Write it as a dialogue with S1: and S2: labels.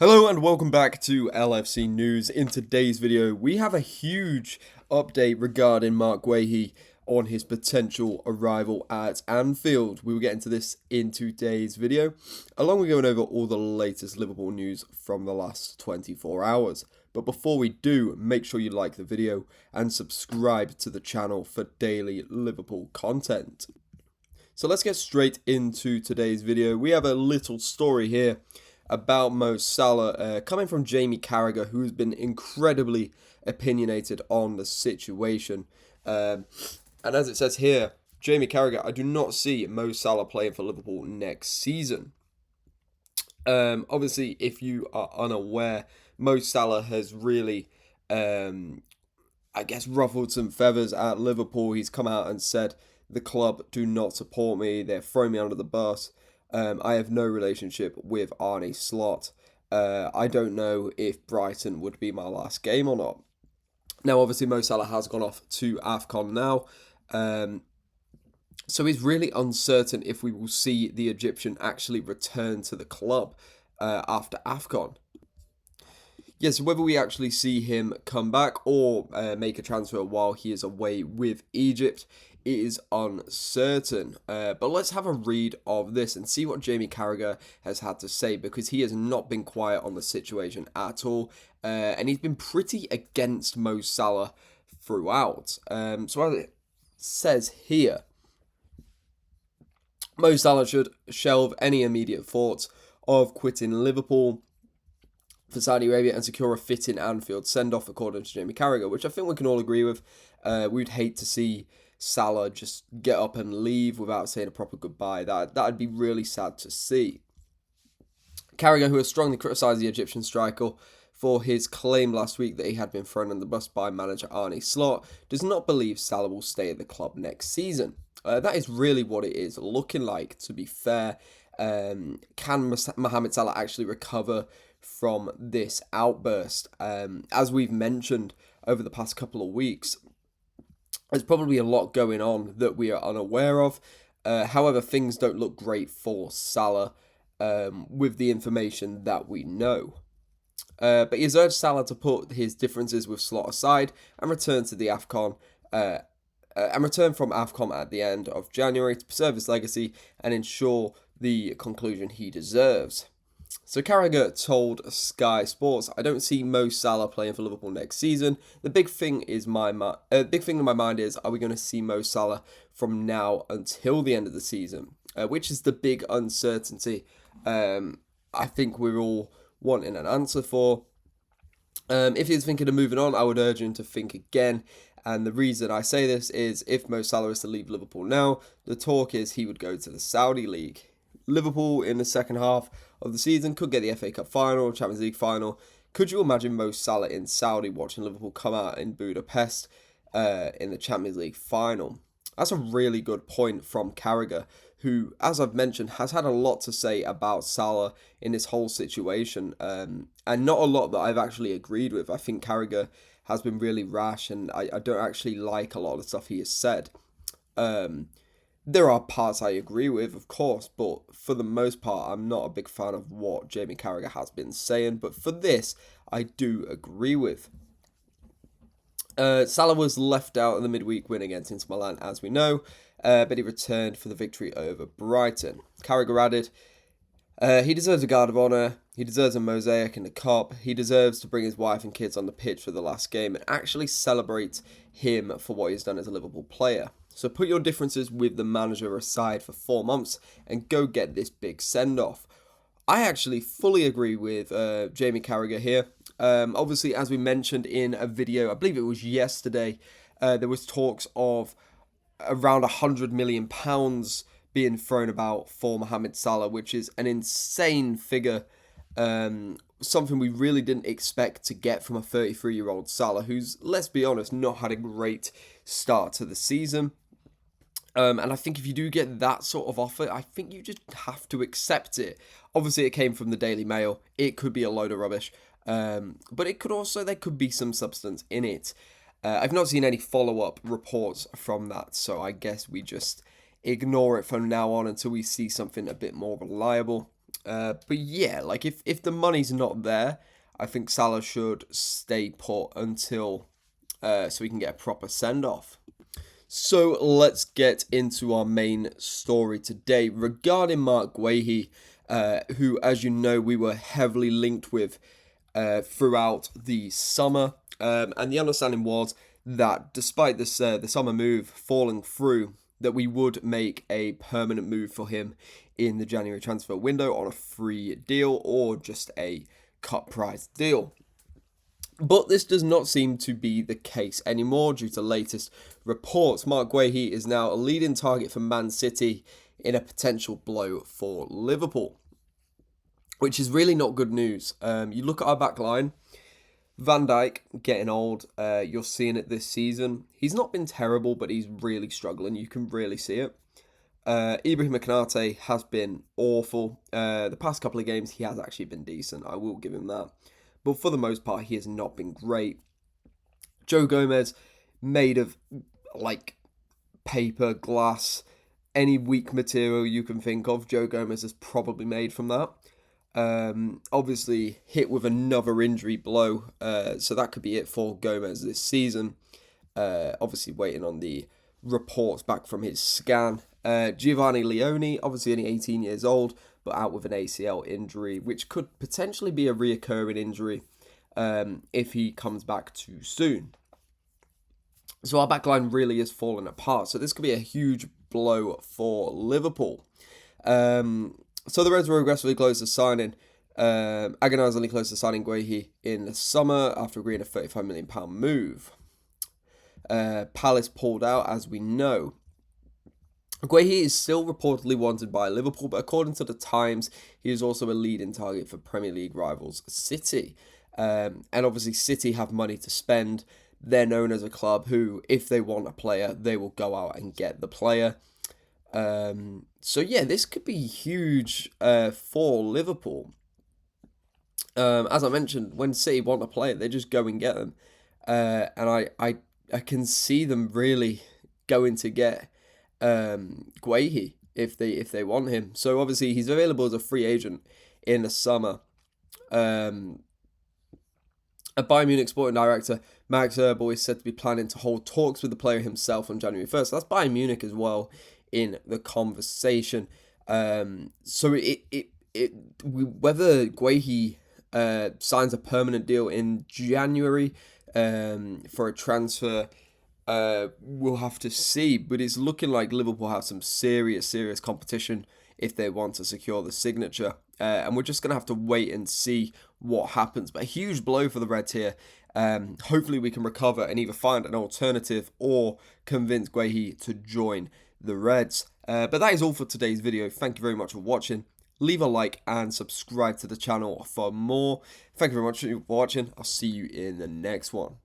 S1: Hello and welcome back to LFC News. In today's video, we have a huge update regarding Marc Guehi on his potential arrival at Anfield. We will get into this in today's video, along with going over all the latest Liverpool news from the last 24 hours. But before we do, make sure you like the video and subscribe to the channel for daily Liverpool content. So let's get straight into today's video. We have a little story here about Mo Salah coming from Jamie Carragher, who's been incredibly opinionated on the situation. And as it says here, Jamie Carragher, I do not see Mo Salah playing for Liverpool next season. Obviously, if you are unaware, Mo Salah has really, ruffled some feathers at Liverpool. He's come out and said, the club do not support me, they're throwing me under the bus. I have no relationship with Arne Slot. I don't know if Brighton would be my last game or not. Now, obviously, Mo Salah has gone off to AFCON now. So he's really uncertain if we will see the Egyptian actually return to the club after AFCON. Yes, whether we actually see him come back or make a transfer while he is away with Egypt is uncertain. But let's have a read of this and see what Jamie Carragher has had to say, because he has not been quiet on the situation at all. And he's been pretty against Mo Salah throughout. So as it says here, Mo Salah should shelve any immediate thoughts of quitting Liverpool for Saudi Arabia and secure a fitting Anfield send-off, according to Jamie Carragher, which I think we can all agree with. We'd hate to see Salah just get up and leave without saying a proper goodbye. That'd be really sad to see. Carragher, who has strongly criticised the Egyptian striker for his claim last week that he had been thrown under the bus by manager Arne Slot, does not believe Salah will stay at the club next season. That is really what it is looking like, to be fair. Can Mohamed Salah actually recover from this outburst? As we've mentioned over the past couple of weeks, there's probably a lot going on that we are unaware of. However, things don't look great for Salah with the information that we know. But he has urged Salah to put his differences with Slot aside and return to the AFCON and return from AFCON at the end of January to preserve his legacy and ensure the conclusion he deserves. So Carragher told Sky Sports, "I don't see Mo Salah playing for Liverpool next season. The big thing in my mind is, are we going to see Mo Salah from now until the end of the season?" Which is the big uncertainty. I think we're all wanting an answer for. If he's thinking of moving on, I would urge him to think again. And the reason I say this is, if Mo Salah is to leave Liverpool now, the talk is he would go to the Saudi League. Liverpool in the second half of the season could get the FA Cup final, Champions League final. Could you imagine Mo Salah in Saudi watching Liverpool come out in Budapest in the Champions League final? That's a really good point from Carragher, who, as I've mentioned, has had a lot to say about Salah in this whole situation, and not a lot that I've actually agreed with. I think Carragher has been really rash, and I don't actually like a lot of the stuff he has said. There are parts I agree with, of course, but for the most part, I'm not a big fan of what Jamie Carragher has been saying. But for this, I do agree with. Salah was left out in the midweek win against Inter Milan, as we know, but he returned for the victory over Brighton. Carragher added, he deserves a guard of honour, he deserves a mosaic in the cup, he deserves to bring his wife and kids on the pitch for the last game and actually celebrate him for what he's done as a Liverpool player. So put your differences with the manager aside for 4 months and go get this big send-off. I actually fully agree with Jamie Carragher here. Obviously, as we mentioned in a video, I believe it was yesterday, there was talks of around £100 million being thrown about for Mohamed Salah, which is an insane figure. Something we really didn't expect to get from a 33-year-old Salah, who's, let's be honest, not had a great start to the season. And I think if you do get that sort of offer, I think you just have to accept it. Obviously, it came from the Daily Mail. It could be a load of rubbish. But it could also, there could be some substance in it. I've not seen any follow-up reports from that, so I guess we just ignore it from now on until we see something a bit more reliable. But yeah, like if the money's not there, I think Salah should stay put until so we can get a proper send off. So let's get into our main story today regarding Marc Guehi, who, as you know, we were heavily linked with throughout the summer. And the understanding was that despite this the summer move falling through, that we would make a permanent move for him in the January transfer window on a free deal or just a cut price deal. But this does not seem to be the case anymore due to latest reports. Marc Guehi is now a leading target for Man City in a potential blow for Liverpool, which is really not good news. You look at our back line, Van Dijk getting old. You're seeing it this season. He's not been terrible, but he's really struggling. You can really see it. Ibrahim Konate has been awful. The past couple of games, he has actually been decent. I will give him that. But for the most part, he has not been great. Joe Gomez, made of like paper, glass, any weak material you can think of, Joe Gomez is probably made from that. Obviously hit with another injury blow, so that could be it for Gomez this season. Obviously waiting on the reports back from his scan. Giovanni Leone, obviously only 18 years old, but out with an ACL injury, which could potentially be a reoccurring injury if he comes back too soon. So our backline really is falling apart. So this could be a huge blow for Liverpool. So the Reds were aggressively close to signing, agonisingly close to signing Guhei in the summer after agreeing a £35 million move. Palace pulled out, as we know. Guhei is still reportedly wanted by Liverpool, but according to the Times, he is also a leading target for Premier League rivals City. And obviously City have money to spend. They're known as a club who, if they want a player, they will go out and get the player. So yeah, this could be huge for Liverpool. As I mentioned, when City want a player, they just go and get them. And I can see them really going to get Guhei if they want him. So obviously he's available as a free agent in the summer. A Bayern Munich sporting director, Max Erbel, is said to be planning to hold talks with the player himself on January 1st. So that's Bayern Munich as well in the conversation. So whether Guhei signs a permanent deal in January for a transfer, we'll have to see. But it's looking like Liverpool have some serious competition if they want to secure the signature. And we're just going to have to wait and see what happens. But a huge blow for the Reds here. Hopefully we can recover and either find an alternative or convince Guhei to join the Reds. But that is all for today's video. Thank you very much for watching. Leave a like and subscribe to the channel for more. Thank you very much for watching. I'll see you in the next one.